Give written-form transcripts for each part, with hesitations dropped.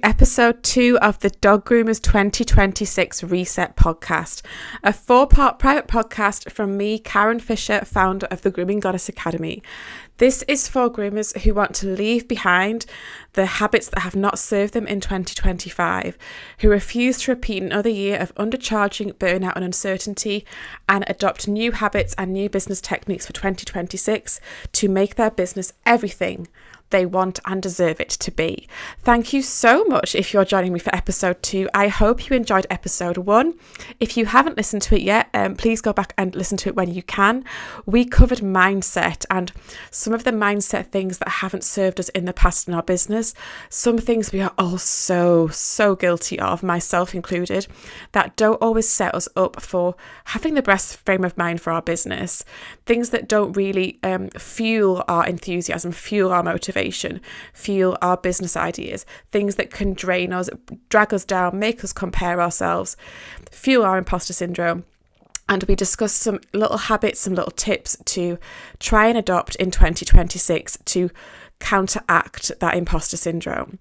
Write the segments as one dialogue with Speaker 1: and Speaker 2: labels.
Speaker 1: Episode 2 of the Dog Groomers 2026 Reset podcast, a 4-part private podcast from me, Karen Fisher, founder of the Grooming Goddess Academy. This is for groomers who want to leave behind the habits that have not served them in 2025, who refuse to repeat another year of undercharging, burnout and uncertainty, and adopt new habits and new business techniques for 2026 to make their business everything they want and deserve it to be. Thank you so much if you're joining me for episode 2. I hope you enjoyed episode 1. If you haven't listened to it yet, please go back and listen to it when you can. We covered mindset and some of the mindset things that haven't served us in the past in our business. Some things we are all so guilty of, myself included, that don't always set us up for having the best frame of mind for our business. Things that don't really fuel our enthusiasm, fuel our motivation, fuel our business ideas, things that can drain us, drag us down, make us compare ourselves, fuel our imposter syndrome. And we discussed some little habits, some little tips to try and adopt in 2026 to counteract that imposter syndrome.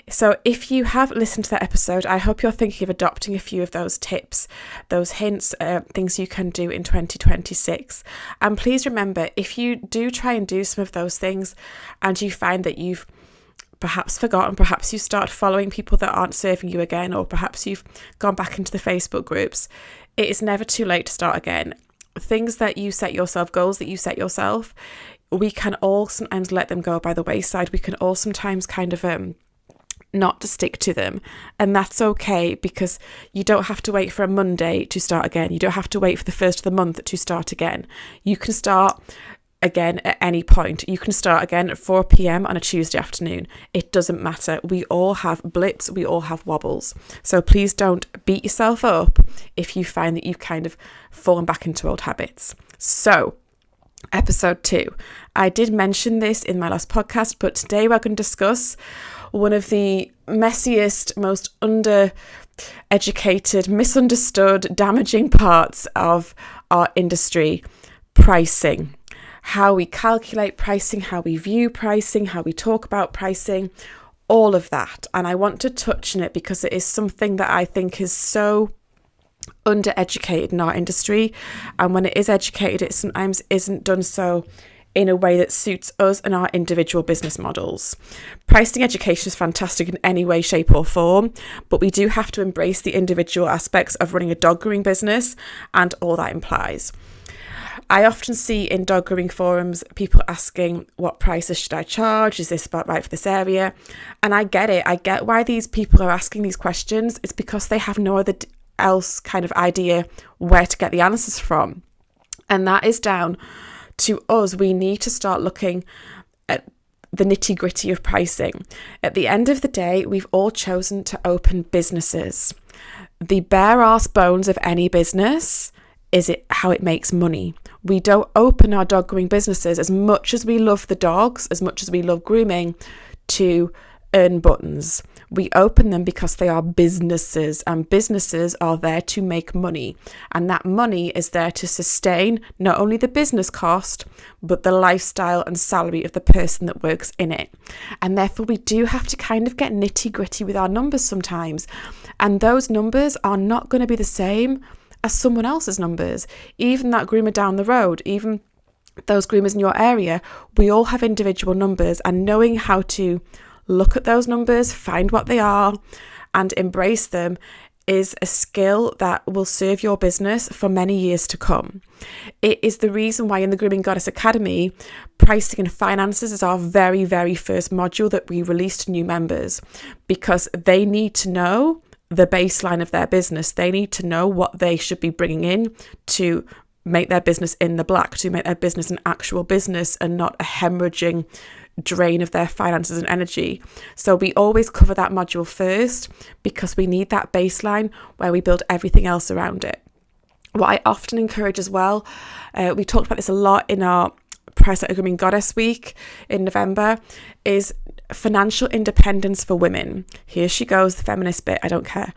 Speaker 1: So if you have listened to that episode, I hope you're thinking of adopting a few of those tips, those hints, things you can do in 2026. And please remember, if you do try and do some of those things and you find that you've perhaps forgotten, perhaps you start following people that aren't serving you again, or perhaps you've gone back into the Facebook groups, it is never too late to start again. Things that you set yourself, goals that you set yourself, we can all sometimes let them go by the wayside. We can all sometimes kind of not to stick to them. And that's okay, because you don't have to wait for a Monday to start again. You don't have to wait for the first of the month to start again. You can start again at any point. You can start again at 4 p.m. on a Tuesday afternoon. It doesn't matter. We all have blips. We all have wobbles. So please don't beat yourself up if you find that you've kind of fallen back into old habits. So episode 2. I did mention this in my last podcast, but today we're going to discuss one of the messiest, most undereducated, misunderstood, damaging parts of our industry: pricing. How we calculate pricing, how we view pricing, how we talk about pricing, all of that. And I want to touch on it because it is something that I think is so undereducated in our industry, and when it is educated, it sometimes isn't done so in a way that suits us and our individual business models. Pricing education is fantastic in any way, shape or form, but we do have to embrace the individual aspects of running a dog grooming business and all that implies. I often see in dog grooming forums people asking, what prices should I charge? Is this about right for this area? And I get it. I get why these people are asking these questions. It's because they have no other else kind of idea where to get the answers from. And that is down to us. We need to start looking at the nitty gritty of pricing. At the end of the day, we've all chosen to open businesses. The bare arse bones of any business is it how it makes money. We don't open our dog grooming businesses, as much as we love the dogs, as much as we love grooming, to earn buttons. We open them because they are businesses, and businesses are there to make money, and that money is there to sustain not only the business cost but the lifestyle and salary of the person that works in it. And therefore we do have to kind of get nitty gritty with our numbers sometimes, and those numbers are not going to be the same as someone else's numbers. Even that groomer down the road, even those groomers in your area, we all have individual numbers, and knowing how to look at those numbers, find what they are, and embrace them is a skill that will serve your business for many years to come. It is the reason why in the Grooming Goddess Academy, pricing and finances is our very, very first module that we release to new members, because they need to know the baseline of their business. They need to know what they should be bringing in to make their business in the black, to make their business an actual business and not a hemorrhaging drain of their finances and energy. So we always cover that module first because we need that baseline where we build everything else around it. What I often encourage as well, we talked about this a lot in our Price Like a Grooming Goddess week in November, is financial independence for women. Here she goes, the feminist bit, I don't care.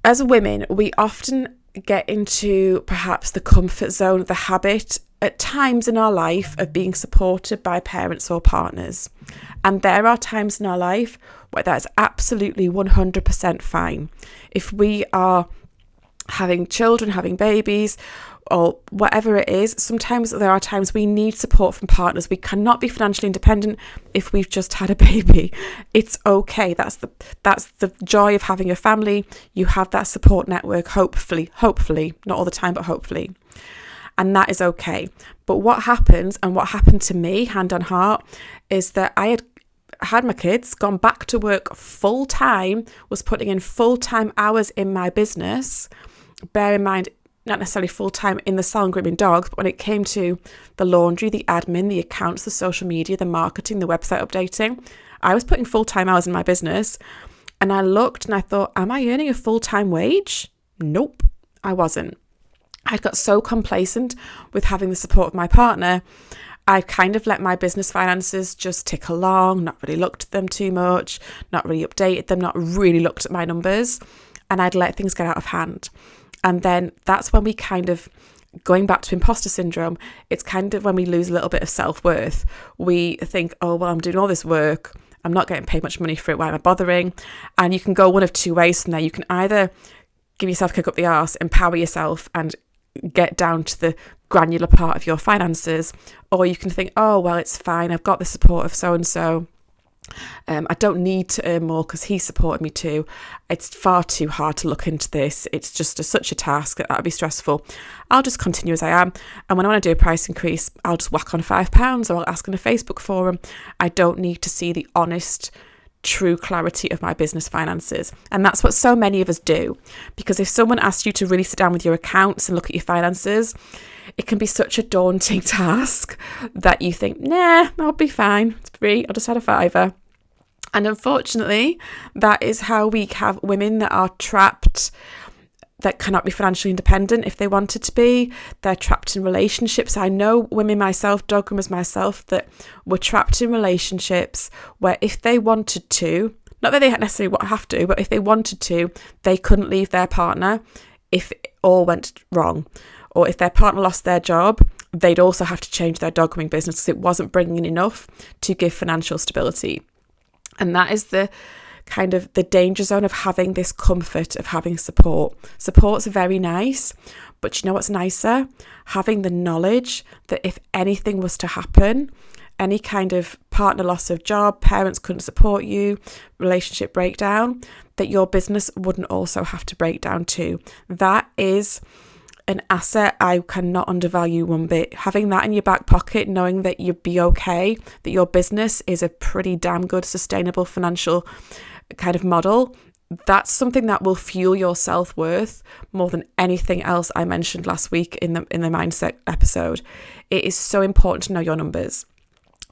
Speaker 1: As women, we often get into perhaps the comfort zone, the habit at times in our life of being supported by parents or partners. And there are times in our life where that's absolutely 100% fine. If we are having children, having babies, or whatever it is, sometimes there are times we need support from partners. We cannot be financially independent if we've just had a baby. It's okay. That's the joy of having a family. You have that support network, hopefully, not all the time, but hopefully. And that is okay. But what happens, and what happened to me, hand on heart, is that I had my kids, gone back to work full time, was putting in full-time hours in my business. Bear in mind, not necessarily full-time in the salon grooming dogs, but when it came to the laundry, the admin, the accounts, the social media, the marketing, the website updating, I was putting full-time hours in my business. And I looked and I thought, am I earning a full-time wage? Nope, I wasn't. I'd got so complacent with having the support of my partner. I kind of let my business finances just tick along, not really looked at them too much, not really updated them, not really looked at my numbers, and I'd let things get out of hand. And then that's when we kind of, going back to imposter syndrome, it's kind of when we lose a little bit of self-worth. We think, oh, well, I'm doing all this work, I'm not getting paid much money for it, why am I bothering? And you can go one of two ways from there. You can either give yourself a kick up the arse, empower yourself, and get down to the granular part of your finances, or you can think, oh, well, it's fine, I've got the support of so-and-so. I don't need to earn more because he supported me too. It's far too hard to look into this. It's just such a task that would be stressful. I'll just continue as I am. And when I want to do a price increase, I'll just whack on £5 or I'll ask in a Facebook forum. I don't need to see the honest, true clarity of my business finances. And that's what so many of us do. Because if someone asks you to really sit down with your accounts and look at your finances, it can be such a daunting task that you think, nah, I'll be fine. It's free. I'll just add a £5. And unfortunately, that is how we have women that are trapped, that cannot be financially independent if they wanted to be. They're trapped in relationships. I know women myself, dog groomers myself, that were trapped in relationships where if they wanted to, not that they necessarily have to, but if they wanted to, they couldn't leave their partner if it all went wrong. Or if their partner lost their job, they'd also have to change their dog grooming business because it wasn't bringing in enough to give financial stability. And that is the kind of the danger zone of having this comfort of having support. Support's very nice, but you know what's nicer? Having the knowledge that if anything was to happen, any kind of partner loss of job, parents couldn't support you, relationship breakdown, that your business wouldn't also have to break down too. That is an asset I cannot undervalue one bit. Having that in your back pocket, knowing that you'll be okay, that your business is a pretty damn good sustainable financial kind of model, that's something that will fuel your self-worth more than anything else I mentioned last week in the mindset episode. It is so important to know your numbers.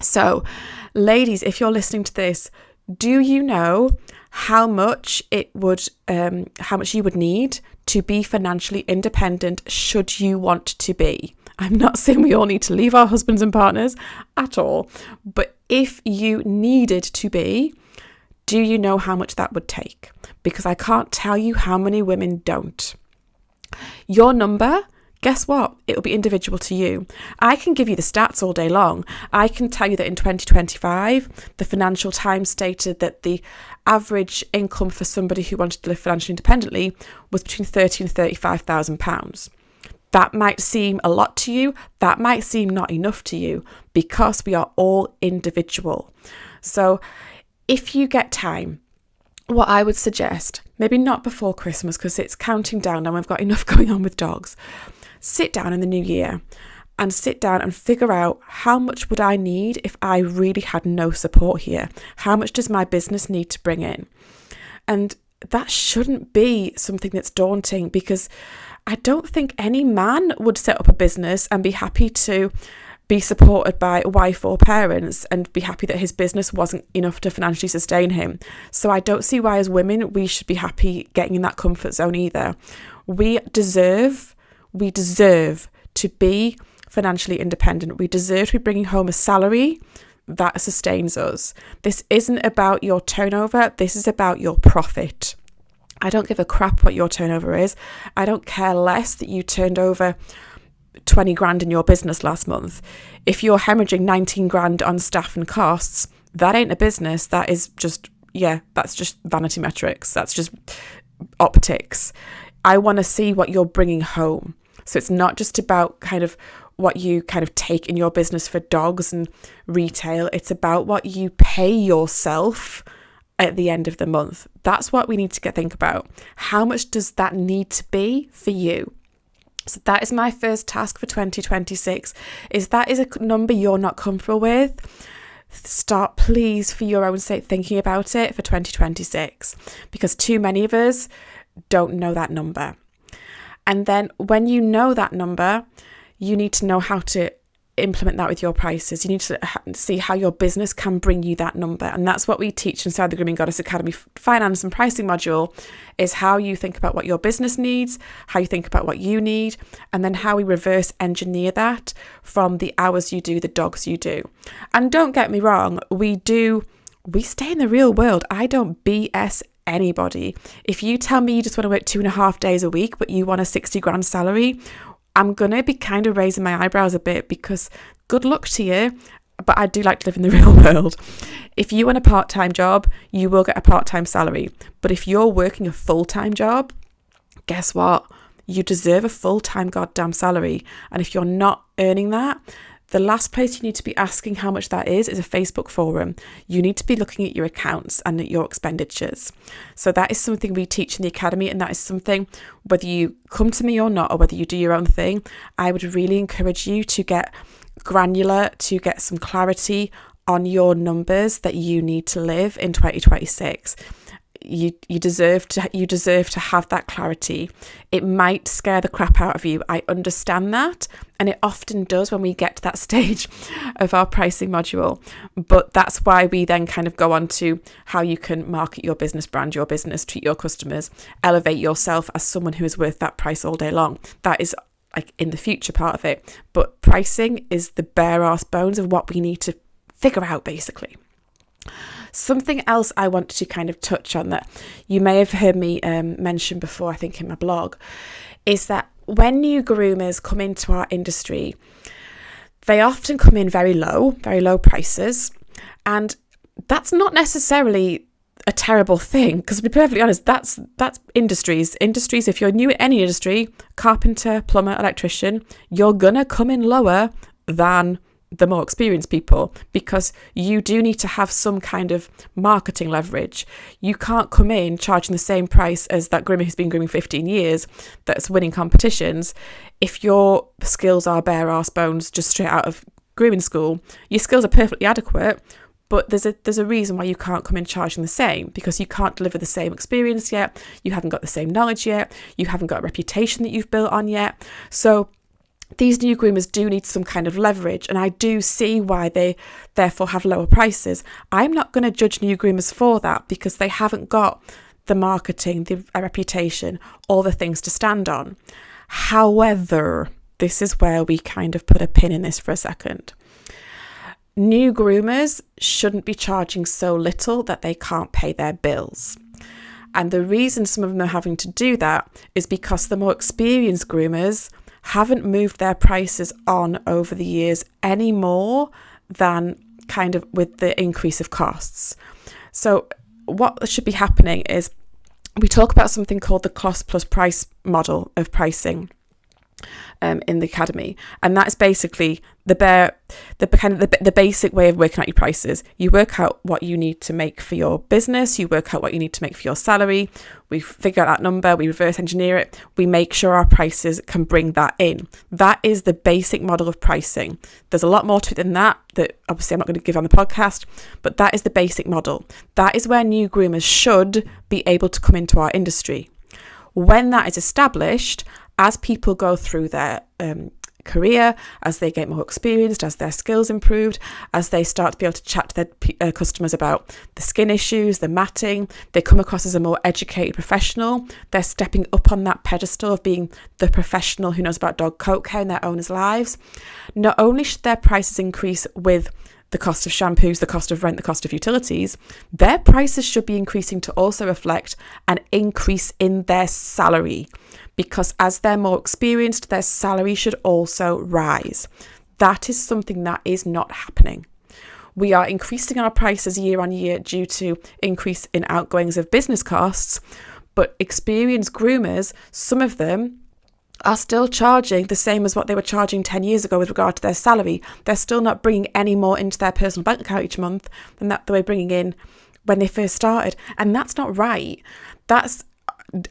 Speaker 1: So, ladies, if you're listening to this, do you know how much you would need to be financially independent should you want to be? I'm not saying we all need to leave our husbands and partners at all, but if you needed to be, do you know how much that would take? Because I can't tell you how many women don't. Your number, guess what? It will be individual to you. I can give you the stats all day long. I can tell you that in 2025, the Financial Times stated that the average income for somebody who wanted to live financially independently was between £30,000 and £35,000. That might seem a lot to you. That might seem not enough to you because we are all individual. So if you get time, what I would suggest, maybe not before Christmas because it's counting down and we've got enough going on with dogs, sit down in the new year and sit down and figure out how much would I need if I really had no support here? How much does my business need to bring in? And that shouldn't be something that's daunting because I don't think any man would set up a business and be happy to be supported by a wife or parents and be happy that his business wasn't enough to financially sustain him. So I don't see why as women we should be happy getting in that comfort zone either. We deserve to be financially independent. We deserve to be bringing home a salary that sustains us. This isn't about your turnover. This is about your profit. I don't give a crap what your turnover is. I don't care less that you turned over 20 grand in your business last month, if you're hemorrhaging 19 grand on staff and costs, that ain't a business. That is just, that's just vanity metrics. That's just optics. I want to see what you're bringing home. So it's not just about kind of what you kind of take in your business for dogs and retail. It's about what you pay yourself at the end of the month. That's what we need to think about. How much does that need to be for you? So that is my first task for 2026. Is that is a number you're not comfortable with? Start, please, for your own sake, thinking about it for 2026, because too many of us don't know that number. And then when you know that number, you need to know how to implement that with your prices. You need to see how your business can bring you that number. And that's what we teach inside the Grooming Goddess Academy finance and pricing module, is how you think about what your business needs, how you think about what you need, and then how we reverse engineer that from the hours you do, the dogs you do. And don't get me wrong, we stay in the real world. I don't BS anybody. If you tell me you just want to work 2.5 days a week, but you want a 60 grand salary, I'm going to be kind of raising my eyebrows a bit, because good luck to you, but I do like to live in the real world. If you want a part-time job, you will get a part-time salary. But if you're working a full-time job, guess what? You deserve a full-time goddamn salary. And if you're not earning that, the last place you need to be asking how much that is a Facebook forum. You need to be looking at your accounts and at your expenditures. So that is something we teach in the academy, and that is something, whether you come to me or not, or whether you do your own thing, I would really encourage you to get granular, to get some clarity on your numbers that you need to live in 2026. You deserve to have that clarity. It might scare the crap out of you. I understand that, and it often does when we get to that stage of our pricing module. But that's why we then kind of go on to how you can market your business, brand your business, treat your customers, elevate yourself as someone who is worth that price all day long. That is like in the future part of it. But pricing is the bare ass bones of what we need to figure out, basically. Something else I want to kind of touch on that you may have heard me mention before, I think in my blog, is that when new groomers come into our industry, they often come in very low prices. And that's not necessarily a terrible thing, because to be perfectly honest, that's industries. If you're new in any industry, carpenter, plumber, electrician, you're going to come in lower than the more experienced people, because you do need to have some kind of marketing leverage. You can't come in charging the same price as that groomer who's been grooming 15 years that's winning competitions. If your skills are bare ass bones just straight out of grooming school, your skills are perfectly adequate, but there's a reason why you can't come in charging the same, because you can't deliver the same experience yet, you haven't got the same knowledge yet, you haven't got a reputation that you've built on yet. So these new groomers do need some kind of leverage, and I do see why they therefore have lower prices. I'm not going to judge new groomers for that, because they haven't got the marketing, the reputation, all the things to stand on. However, this is where we kind of put a pin in this for a second. New groomers shouldn't be charging so little that they can't pay their bills. And the reason some of them are having to do that is because the more experienced groomers haven't moved their prices on over the years any more than kind of with the increase of costs. So what should be happening is we talk about something called the cost plus price model of pricing in the academy, and that's basically the basic way of working out your prices. You work out what you need to make for your business, you work out what you need to make for your salary, we figure out that number, we reverse engineer it, we make sure our prices can bring that in. That is the basic model of pricing. There's a lot more to it than that obviously I'm not going to give on the podcast, but that is the basic model. That is where new groomers should be able to come into our industry. When that is established, as people go through their career, as they get more experienced, as their skills improved, as they start to be able to chat to their customers about the skin issues, the matting, they come across as a more educated professional. They're stepping up on that pedestal of being the professional who knows about dog coat care in their owners' lives. Not only should their prices increase with the cost of shampoos, the cost of rent, the cost of utilities, their prices should be increasing to also reflect an increase in their salary, because as they're more experienced, their salary should also rise. That is something that is not happening. We are increasing our prices year on year due to increase in outgoings of business costs, but experienced groomers, some of them are still charging the same as what they were charging 10 years ago with regard to their salary. They're still not bringing any more into their personal bank account each month than that they were bringing in when they first started. And that's not right. That's,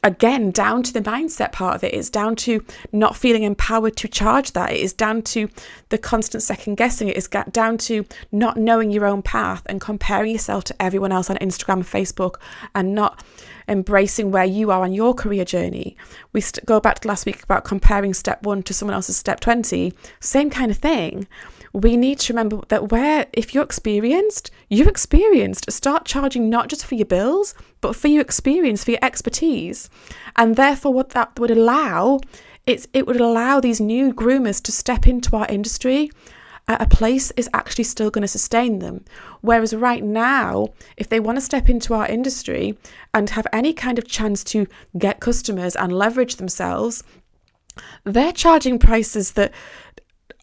Speaker 1: again, down to the mindset part of it. It's down to not feeling empowered to charge that. It is down to the constant second guessing. It is down to not knowing your own path and comparing yourself to everyone else on Instagram and Facebook and not embracing where you are on your career journey. We go back to last week about comparing step 1 to someone else's step 20. Same kind of thing. We need to remember that if you're experienced, start charging not just for your bills, but for your experience, for your expertise. And therefore what that would allow, it would allow these new groomers to step into our industry at a place is actually still going to sustain them. Whereas right now, if they want to step into our industry and have any kind of chance to get customers and leverage themselves, they're charging prices that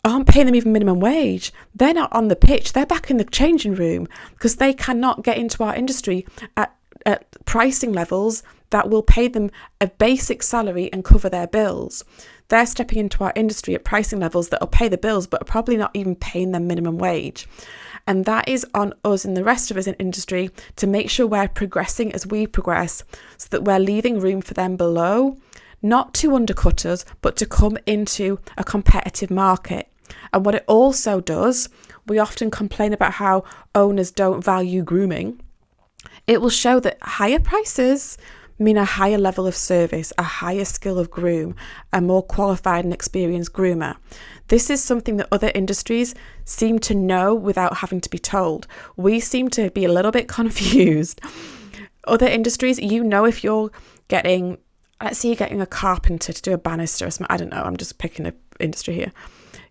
Speaker 1: aren't paying them even minimum wage. They're not on the pitch, they're back in the changing room because they cannot get into our industry at pricing levels that will pay them a basic salary and cover their bills. They're stepping into our industry at pricing levels that will pay the bills but are probably not even paying them minimum wage. And that is on us and the rest of us in industry to make sure we're progressing as we progress so that we're leaving room for them below, not to undercut us, but to come into a competitive market. And what it also does, we often complain about how owners don't value grooming. It will show that higher prices mean a higher level of service, a higher skill of groom, a more qualified and experienced groomer. This is something that other industries seem to know without having to be told. We seem to be a little bit confused. Other industries, if you're getting, let's say you're getting a carpenter to do a banister or something, I don't know, I'm just picking an industry here.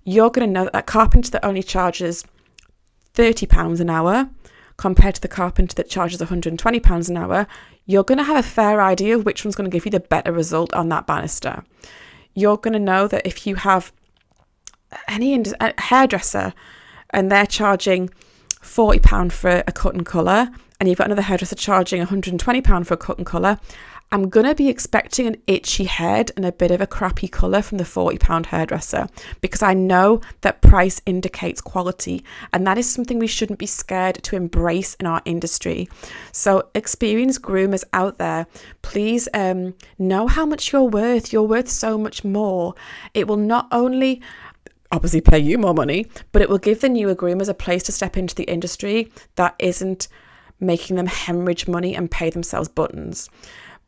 Speaker 1: You're going to know that carpenter that only charges £30 an hour compared to the carpenter that charges £120 an hour, you're going to have a fair idea of which one's going to give you the better result on that banister. You're going to know that if you have a hairdresser and they're charging £40 for a cut and colour, and you've got another hairdresser charging £120 for a cut and colour, I'm going to be expecting an itchy head and a bit of a crappy colour from the £40 hairdresser because I know that price indicates quality, and that is something we shouldn't be scared to embrace in our industry. So experienced groomers out there, please know how much you're worth. You're worth so much more. It will not only obviously pay you more money, but it will give the newer groomers a place to step into the industry that isn't making them hemorrhage money and pay themselves buttons.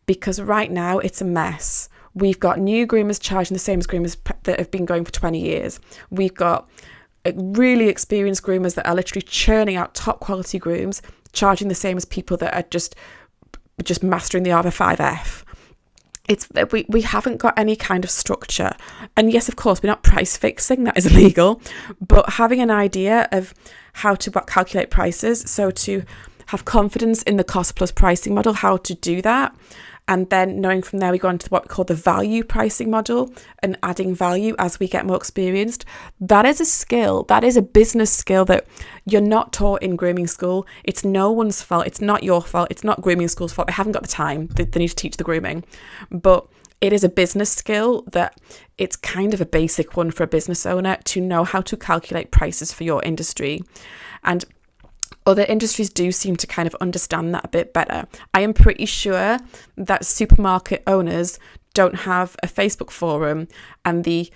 Speaker 1: Because right now it's a mess. We've got new groomers charging the same as groomers that have been going for 20 years. We've got really experienced groomers that are literally churning out top quality grooms, charging the same as people that are just mastering the R5F. We haven't got any kind of structure. And yes, of course, we're not price fixing, that is illegal, but having an idea of how to calculate prices, so to have confidence in the cost plus pricing model, how to do that. And then knowing from there, we go on to what we call the value pricing model and adding value as we get more experienced. That is a skill. That is a business skill that you're not taught in grooming school. It's no one's fault. It's not your fault. It's not grooming school's fault. They haven't got the time. They need to teach the grooming. But it is a business skill that it's kind of a basic one for a business owner to know how to calculate prices for your industry. And other industries do seem to kind of understand that a bit better. I am pretty sure that supermarket owners don't have a Facebook forum and the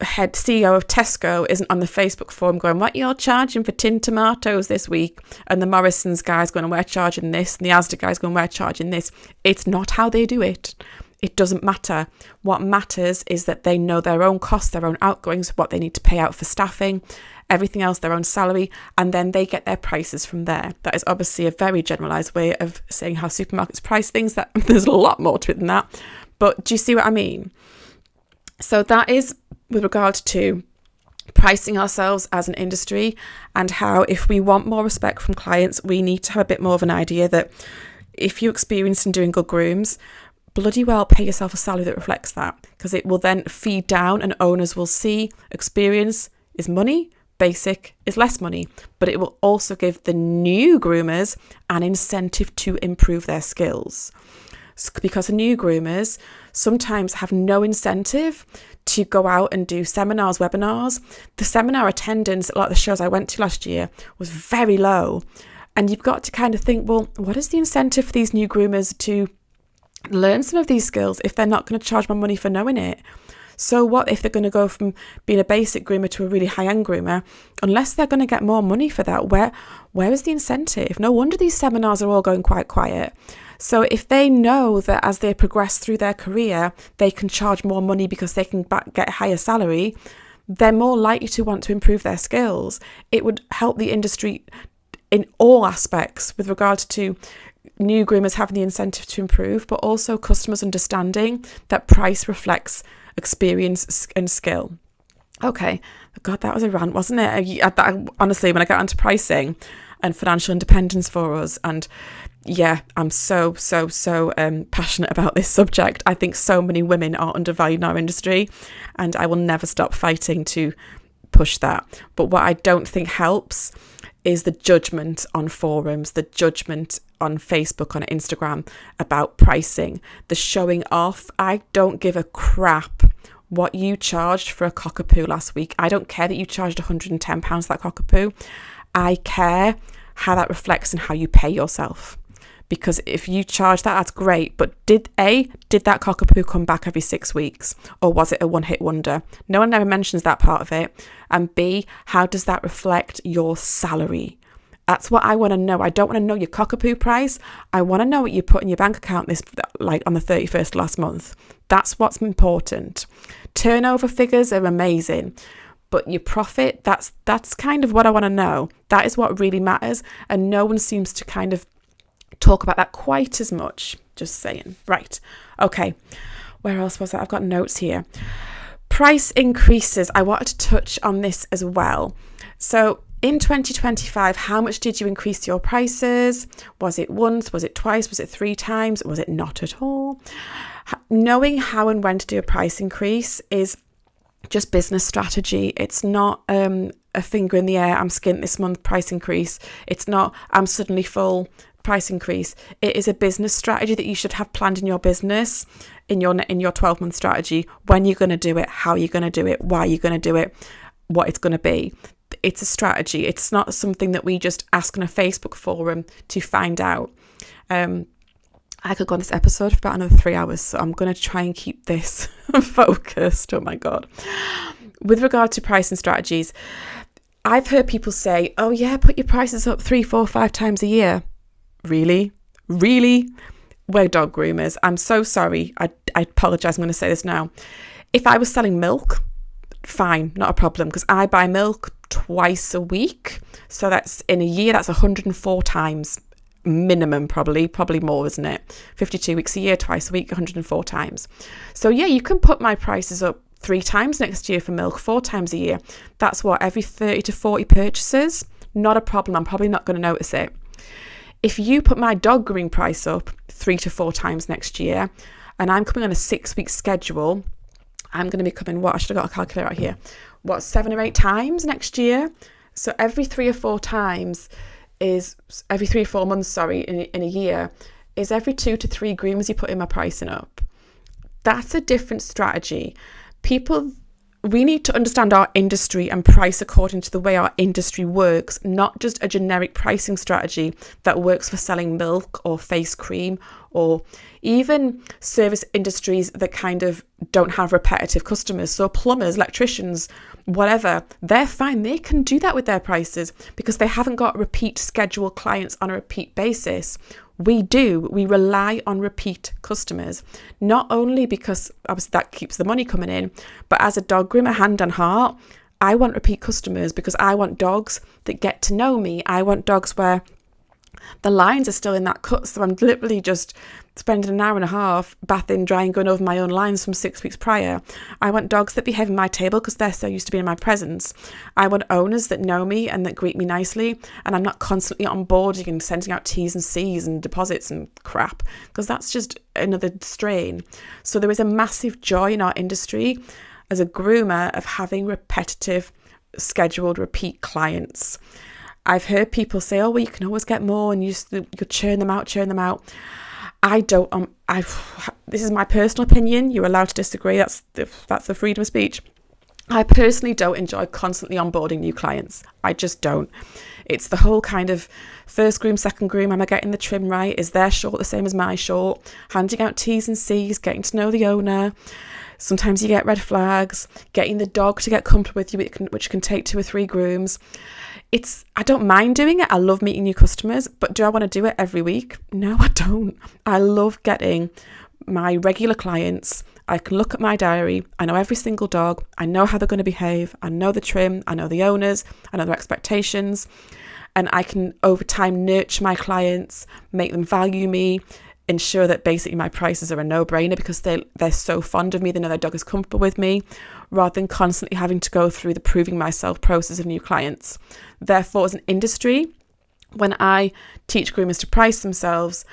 Speaker 1: head CEO of Tesco isn't on the Facebook forum going, what you're charging for tin tomatoes this week? And the Morrison's guy's going, we're charging this. And the Asda guy's going, we're charging this. It's not how they do it. It doesn't matter. What matters is that they know their own costs, their own outgoings, what they need to pay out for staffing, everything else, their own salary, and then they get their prices from there. That is obviously a very generalised way of saying how supermarkets price things. That there's a lot more to it than that. But do you see what I mean? So that is with regard to pricing ourselves as an industry, and how if we want more respect from clients, we need to have a bit more of an idea that if you're experienced in doing good grooms, bloody well pay yourself a salary that reflects that, because it will then feed down and owners will see experience is money, basic is less money, but it will also give the new groomers an incentive to improve their skills. Because the new groomers sometimes have no incentive to go out and do seminars, webinars. The seminar attendance at a lot of the shows I went to last year was very low. And you've got to kind of think, well, what is the incentive for these new groomers to learn some of these skills if they're not going to charge more money for knowing it? So what if they're going to go from being a basic groomer to a really high-end groomer? Unless they're going to get more money for that, where is the incentive? No wonder these seminars are all going quite quiet. So if they know that as they progress through their career, they can charge more money because they can get a higher salary, they're more likely to want to improve their skills. It would help the industry in all aspects with regards to new groomers having the incentive to improve, but also customers understanding that price reflects experience and skill. Okay, God, that was a rant, wasn't it? Honestly, when I got onto pricing and financial independence for us, and yeah, I'm so passionate about this subject. I think so many women are undervalued in our industry, and I will never stop fighting to push that. But what I don't think helps is the judgment on forums, the judgment on Facebook, on Instagram about pricing, the showing off. I don't give a crap what you charged for a cockapoo last week. I don't care that you charged £110 for that cockapoo. I care how that reflects in how you pay yourself. Because if you charge that, that's great. But did that cockapoo come back every 6 weeks? Or was it a one-hit wonder? No one ever mentions that part of it. And B, how does that reflect your salary? That's what I want to know. I don't want to know your cockapoo price. I want to know what you put in your bank account on the 31st last month. That's what's important. Turnover figures are amazing. But your profit, that's kind of what I want to know. That is what really matters. And no one seems to kind of talk about that quite as much. Just saying. Right. Okay. Where else was that? I've got notes here. Price increases. I wanted to touch on this as well. So in 2025, how much did you increase your prices? Was it once? Was it twice? Was it 3 times? Was it not at all? Knowing how and when to do a price increase is just business strategy. It's not a finger in the air, I'm skint this month, price increase. It's not, I'm suddenly full, price increase. It is a business strategy that you should have planned in your business, in your 12-month strategy, when you're going to do it, how you're going to do it, why you're going to do it, what it's going to be. It's a strategy. It's not something that we just ask on a Facebook forum to find out. I could go on this episode for about another 3 hours, so I'm going to try and keep this focused. Oh my God. With regard to pricing strategies, I've heard people say, oh yeah, put your prices up 3, 4, 5 times a year. Really? We're dog groomers. I'm so sorry. I apologise. I'm going to say this now. If I was selling milk, fine, not a problem, because I buy milk twice a week. So that's in a year, that's 104 times minimum, probably more, isn't it? 52 weeks a year, twice a week, 104 times. So yeah, you can put my prices up 3 times next year for milk, 4 times a year. That's what, every 30 to 40 purchases? Not a problem. I'm probably not going to notice it. If you put my dog grooming price up 3 to 4 times next year, and I'm coming on a 6-week schedule, I'm going to be coming, I should have got a calculator out here, 7 or 8 times next year? So every 3 or 4 times is, every 3 or 4 months, in a year, is every 2 to 3 groomers you put in my pricing up. That's a different strategy. We need to understand our industry and price according to the way our industry works, not just a generic pricing strategy that works for selling milk or face cream, or even service industries that kind of don't have repetitive customers. So plumbers, electricians, whatever, they're fine. They can do that with their prices because they haven't got repeat scheduled clients on a repeat basis. We do. We rely on repeat customers, not only because obviously that keeps the money coming in, but as a dog groomer, hand on heart, I want repeat customers because I want dogs that get to know me. I want dogs where the lines are still in that cut. So I'm literally just spending an hour and a half bathing, drying, going over my own lines from 6 weeks prior. I want dogs that behave in my table because they're so used to being in my presence. I want owners that know me and that greet me nicely, and I'm not constantly onboarding and sending out T's and C's and deposits and crap, because that's just another strain. So there is a massive joy in our industry as a groomer of having repetitive, scheduled, repeat clients. I've heard people say, oh, well, you can always get more and you churn them out. I don't, this is my personal opinion. You're allowed to disagree. That's the freedom of speech. I personally don't enjoy constantly onboarding new clients. I just don't. It's the whole kind of first groom, second groom. Am I getting the trim right? Is their short the same as my short? Handing out T's and C's, getting to know the owner. Sometimes you get red flags, getting the dog to get comfortable with you, which can take 2 or 3 grooms. I don't mind doing it. I love meeting new customers, but do I want to do it every week? No, I don't. I love getting my regular clients. I can look at my diary. I know every single dog. I know how they're going to behave. I know the trim. I know the owners. I know their expectations. And I can, over time, nurture my clients, make them value me, ensure that basically my prices are a no-brainer because they're so fond of me. They know their dog is comfortable with me, rather than constantly having to go through the proving myself process of new clients. Therefore, as an industry, when I teach groomers to price themselves,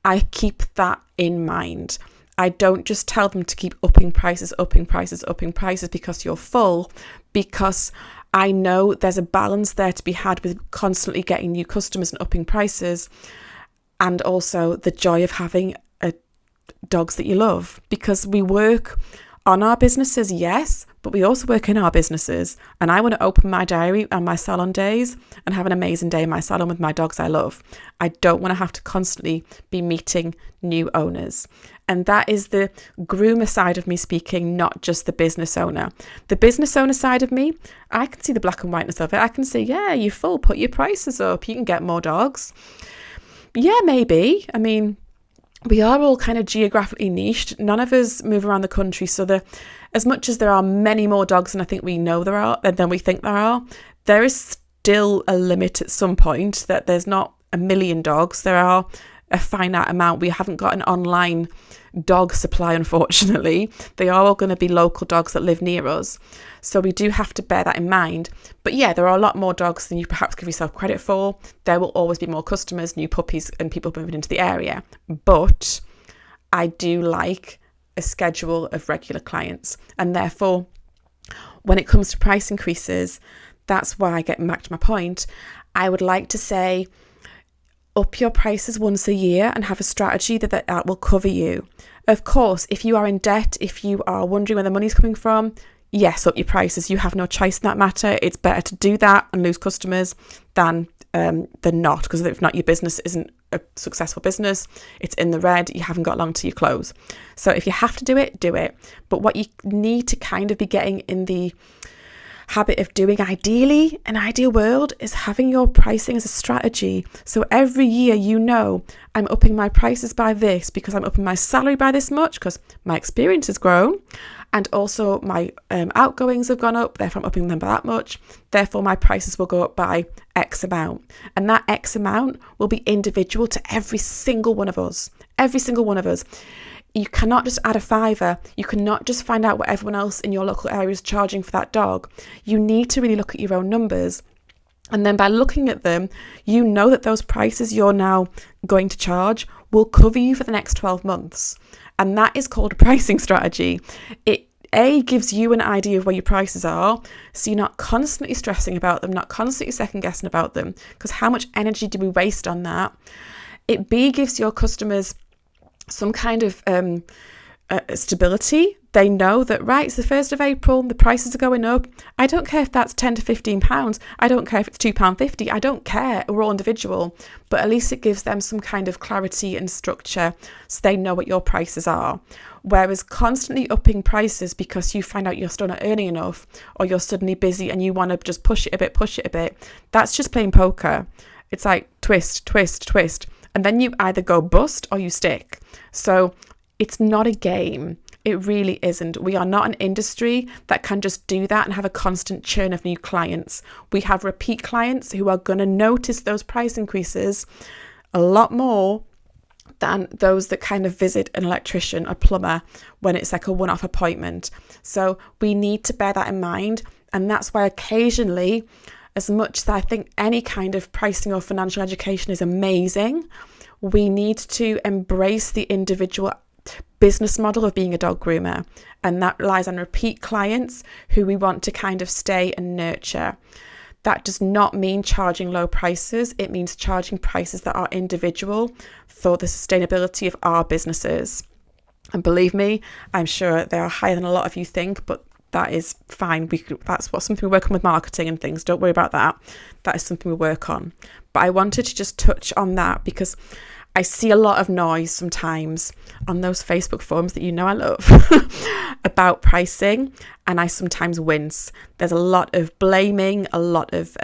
Speaker 1: I keep that in mind. I don't just tell them to keep upping prices because you're full, because I know there's a balance there to be had with constantly getting new customers and upping prices, and also the joy of having dogs that you love. Because we work on our businesses, yes, but we also work in our businesses. And I want to open my diary on my salon days and have an amazing day in my salon with my dogs I love. I don't want to have to constantly be meeting new owners. And that is the groomer side of me speaking, not just the business owner. The business owner side of me, I can see the black and whiteness of it. I can say, yeah, you're full, put your prices up, you can get more dogs. Yeah, maybe. I mean, we are all kind of geographically niched. None of us move around the country. So as much as there are many more dogs than I think we know there are, than we think there is still a limit at some point, that there's not a million dogs. There are a finite amount. We haven't got an online dog supply, unfortunately. They are all going to be local dogs that live near us. So we do have to bear that in mind. But yeah, there are a lot more dogs than you perhaps give yourself credit for. There will always be more customers, new puppies, and people moving into the area. But I do like a schedule of regular clients. And therefore, when it comes to price increases, that's why I get back to my point. I would like to say, up your prices once a year and have a strategy that will cover you. Of course, if you are in debt, if you are wondering where the money's coming from, yes, up your prices. You have no choice in that matter. It's better to do that and lose customers than not, because if not, your business isn't a successful business. It's in the red. You haven't got long to your close. So if you have to do it, do it. But what you need to kind of be getting in the habit of doing, ideally, an ideal world, is having your pricing as a strategy. So every year, I'm upping my prices by this because I'm upping my salary by this much because my experience has grown, and also my outgoings have gone up, therefore I'm upping them by that much. Therefore, my prices will go up by X amount. And that X amount will be individual to every single one of us. Every single one of us. You cannot just add a $5. You cannot just find out what everyone else in your local area is charging for that dog. You need to really look at your own numbers. And then by looking at them, you know that those prices you're now going to charge will cover you for the next 12 months. And that is called a pricing strategy. It gives you an idea of where your prices are, so you're not constantly stressing about them, not constantly second guessing about them, because how much energy do we waste on that? B gives your customers some kind of stability. They know that, right, it's the 1st of April, the prices are going up. I don't care if that's £10 to £15. I don't care if it's £2.50. I don't care. We're all individual. But at least it gives them some kind of clarity and structure so they know what your prices are. Whereas constantly upping prices because you find out you're still not earning enough, or you're suddenly busy and you want to just push it a bit, that's just playing poker. It's like twist, twist, twist. And then you either go bust or you stick. So it's not a game. It really isn't. We are not an industry that can just do that and have a constant churn of new clients. We have repeat clients who are going to notice those price increases a lot more than those that kind of visit an electrician, a plumber, when it's like a one-off appointment. So we need to bear that in mind. And that's why occasionally, as much as I think any kind of pricing or financial education is amazing, we need to embrace the individual business model of being a dog groomer. And that relies on repeat clients who we want to kind of stay and nurture. That does not mean charging low prices. It means charging prices that are individual for the sustainability of our businesses. And believe me, I'm sure they are higher than a lot of you think, but that is fine. That's something we work on with marketing and things. Don't worry about that. That is something we work on. But I wanted to just touch on that because I see a lot of noise sometimes on those Facebook forums that I love about pricing, and I sometimes wince. There's a lot of blaming, a lot of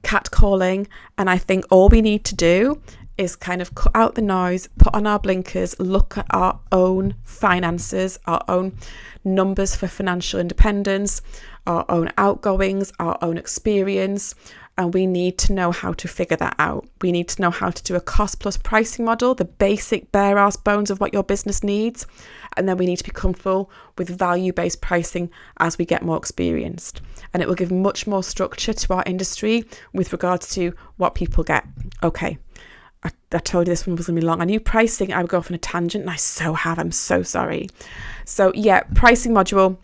Speaker 1: catcalling, and I think all we need to do is kind of cut out the noise, put on our blinkers, look at our own finances, our own numbers for financial independence, our own outgoings, our own experience, and we need to know how to figure that out. We need to know how to do a cost plus pricing model, the basic bare ass bones of what your business needs, and then we need to be comfortable with value-based pricing as we get more experienced. And it will give much more structure to our industry with regards to what people get. Okay. I told you this one was going to be long. I knew pricing, I would go off on a tangent, and I so have. I'm so sorry. So yeah, pricing module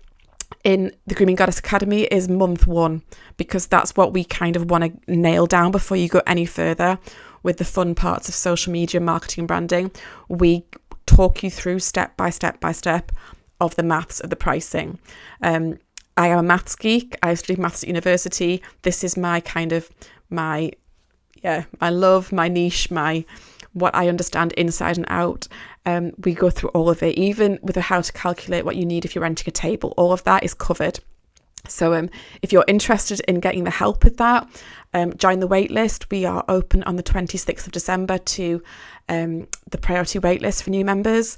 Speaker 1: in the Grooming Goddess Academy is month 1, because that's what we kind of want to nail down before you go any further with the fun parts of social media, marketing and branding. We talk you through step by step of the maths of the pricing. I am a maths geek. I studied maths at university. This is my kind of my love, my niche, what I understand inside and out. We go through all of it, even with how to calculate what you need if you're renting a table. All of that is covered. So if you're interested in getting the help with that, join the waitlist. We are open on the 26th of December to the priority waitlist for new members.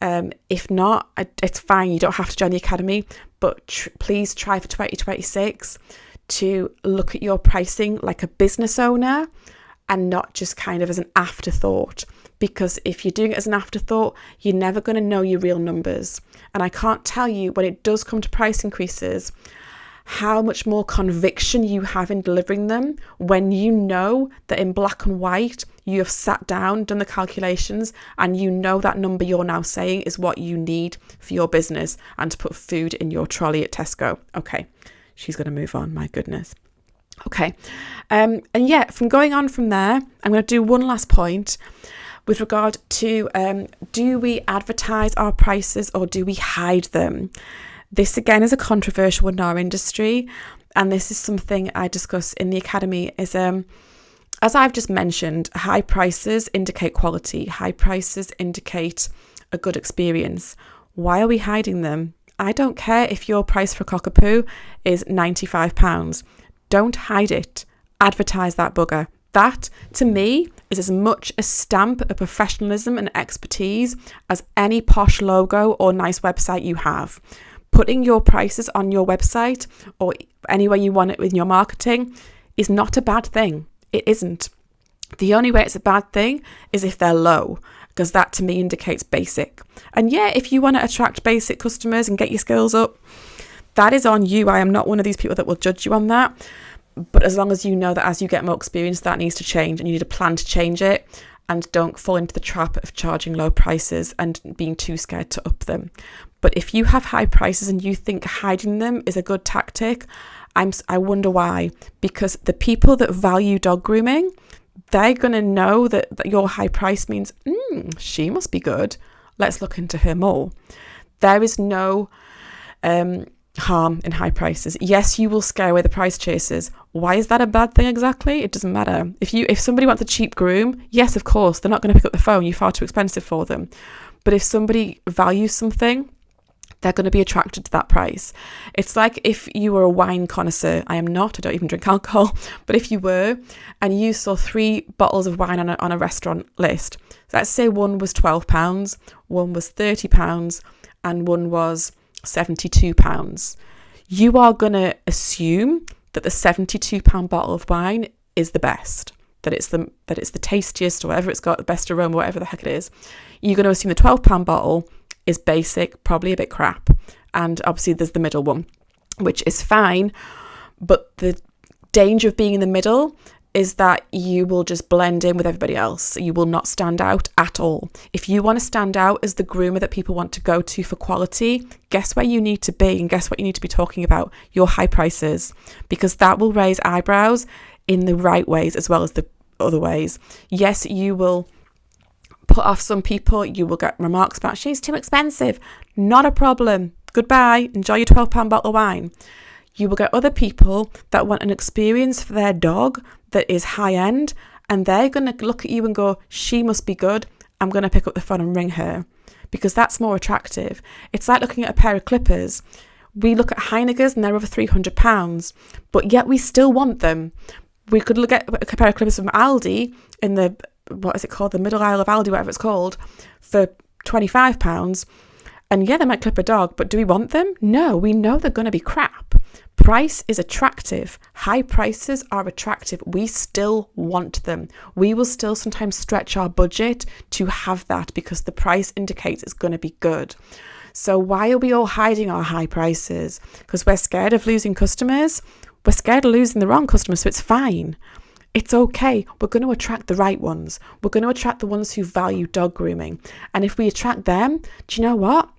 Speaker 1: If not, it's fine. You don't have to join the academy, but please try for 2026 to look at your pricing like a business owner and not just kind of as an afterthought. Because if you're doing it as an afterthought, you're never going to know your real numbers. And I can't tell you, when it does come to price increases, how much more conviction you have in delivering them when you know that in black and white you have sat down, done the calculations, and you know that number you're now saying is what you need for your business and to put food in your trolley at Tesco. Okay, she's going to move on, my goodness. Okay, and yeah, from going on from there, I'm going to do one last point with regard to do we advertise our prices or do we hide them? This again is a controversial one in our industry, and this is something I discuss in the academy. Is as I've just mentioned, high prices indicate quality. High prices indicate a good experience. Why are we hiding them? I don't care if your price for a cockapoo is £95. Don't hide it. Advertise that bugger. That, to me, is as much a stamp of professionalism and expertise as any posh logo or nice website you have. Putting your prices on your website or anywhere you want it with your marketing is not a bad thing. It isn't. The only way it's a bad thing is if they're low, because that to me indicates basic. And yeah, if you want to attract basic customers and get your skills up, that is on you. I am not one of these people that will judge you on that. But as long as you know that as you get more experience, that needs to change and you need a plan to change it, and don't fall into the trap of charging low prices and being too scared to up them. But if you have high prices and you think hiding them is a good tactic, I wonder why. Because the people that value dog grooming, they're going to know that your high price means, she must be good. Let's look into her more. There is no harm in high prices. Yes, you will scare away the price chasers. Why is that a bad thing exactly? It doesn't matter. If somebody wants a cheap groom, yes, of course, they're not going to pick up the phone. You're far too expensive for them. But if somebody values something, they're going to be attracted to that price. It's like if you were a wine connoisseur. I am not. I don't even drink alcohol. But if you were, and you saw 3 bottles of wine on a restaurant list, let's say one was £12, one was £30, and one was £72. You are going to assume that the £72 bottle of wine is the best that it's the tastiest, or whatever, it's got the best aroma, whatever the heck it is, you're going to assume the £12 bottle is basic, probably a bit crap. And obviously there's the middle one, which is fine. But the danger of being in the middle is that you will just blend in with everybody else. You will not stand out at all. If you want to stand out as the groomer that people want to go to for quality, guess where you need to be, and guess what you need to be talking about? Your high prices, because that will raise eyebrows in the right ways as well as the other ways. Yes, you will put off some people. You will get remarks about, she's too expensive. Not a problem. Goodbye. Enjoy your £12 bottle of wine. You will get other people that want an experience for their dog that is high end, and they're going to look at you and go, she must be good. I'm going to pick up the phone and ring her, because that's more attractive. It's like looking at a pair of clippers. We look at Heinegers and they're over £300, but yet we still want them. We could look at a pair of clippers from Aldi in the, what is it called? The middle aisle of Aldi, whatever it's called, for £25. And yeah, they might clip a dog, but do we want them? No, we know they're going to be crap. Price is attractive. High prices are attractive. We still want them. We will still sometimes stretch our budget to have that, because the price indicates it's going to be good. So why are we all hiding our high prices? Because we're scared of losing customers. We're scared of losing the wrong customers, so it's fine. It's okay. We're going to attract the right ones. We're going to attract the ones who value dog grooming. And if we attract them, do you know what?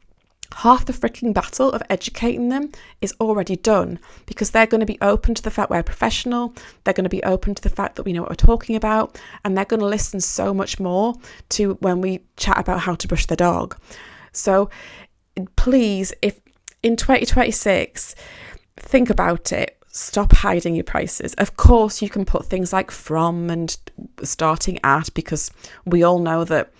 Speaker 1: Half the freaking battle of educating them is already done, because they're going to be open to the fact we're professional. They're going to be open to the fact that we know what we're talking about, and they're going to listen so much more to when we chat about how to brush their dog. So please, if in 2026, think about it. Stop hiding your prices. Of course, you can put things like from and starting at, because we all know that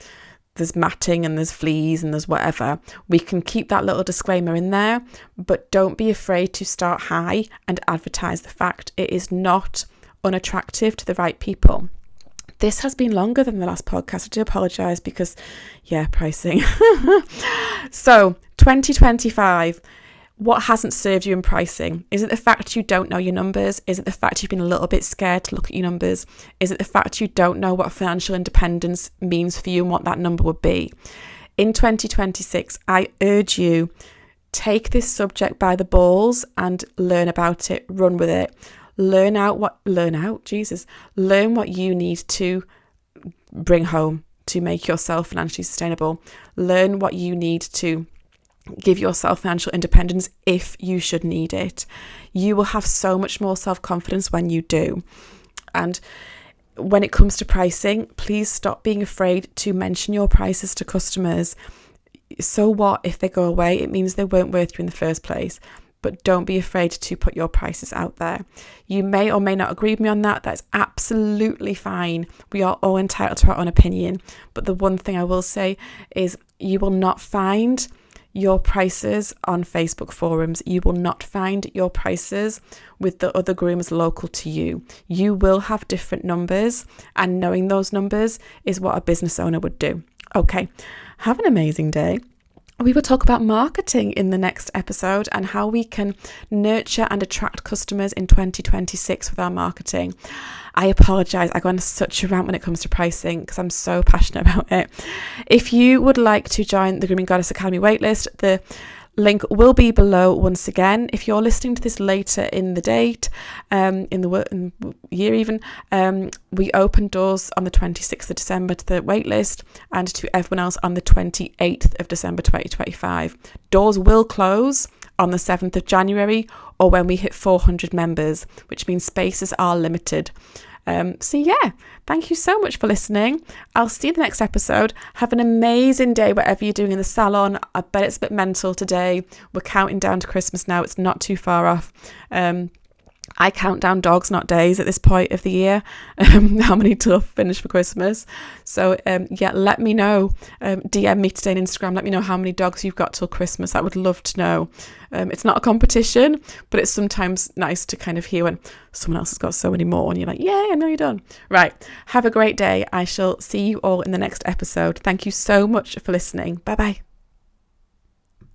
Speaker 1: there's matting and there's fleas and there's whatever. We can keep that little disclaimer in there, but don't be afraid to start high and advertise the fact it is not unattractive to the right people. This has been longer than the last podcast. I do apologise because, yeah, pricing. So, 2025. What hasn't served you in pricing? Is it the fact you don't know your numbers? Is it the fact you've been a little bit scared to look at your numbers? Is it the fact you don't know what financial independence means for you and what that number would be? In 2026, I urge you, take this subject by the balls and learn about it, run with it. Learn what you need to bring home to make yourself financially sustainable. Learn what you need to give yourself financial independence if you should need it. You will have so much more self-confidence when you do. And when it comes to pricing, please stop being afraid to mention your prices to customers. So what if they go away? It means they weren't worth you in the first place. But don't be afraid to put your prices out there. You may or may not agree with me on that. That's absolutely fine. We are all entitled to our own opinion. But the one thing I will say is you will not find your prices on Facebook forums. You will not find your prices with the other groomers local to you. You will have different numbers, and knowing those numbers is what a business owner would do. Okay, have an amazing day. We will talk about marketing in the next episode and how we can nurture and attract customers in 2026 with our marketing. I apologise, I go on such a rant when it comes to pricing because I'm so passionate about it. If you would like to join the Grooming Goddess Academy waitlist, the link will be below once again. If you're listening to this later in the date, in the year even, we open doors on the 26th of December to the waitlist and to everyone else on the 28th of December 2025. Doors will close on the 7th of January or when we hit 400 members, which means spaces are limited. So yeah, thank you so much for listening. I'll see you in the next episode. Have an amazing day, whatever you're doing in the salon. I bet it's a bit mental today. We're counting down to Christmas now. It's not too far off. I count down dogs, not days at this point of the year, how many till finish for Christmas. So yeah, let me know. DM me today on Instagram. Let me know how many dogs you've got till Christmas. I would love to know. It's not a competition, but it's sometimes nice to kind of hear when someone else has got so many more and you're like, yay, I know you're done. Right. Have a great day. I shall see you all in the next episode. Thank you so much for listening. Bye-bye.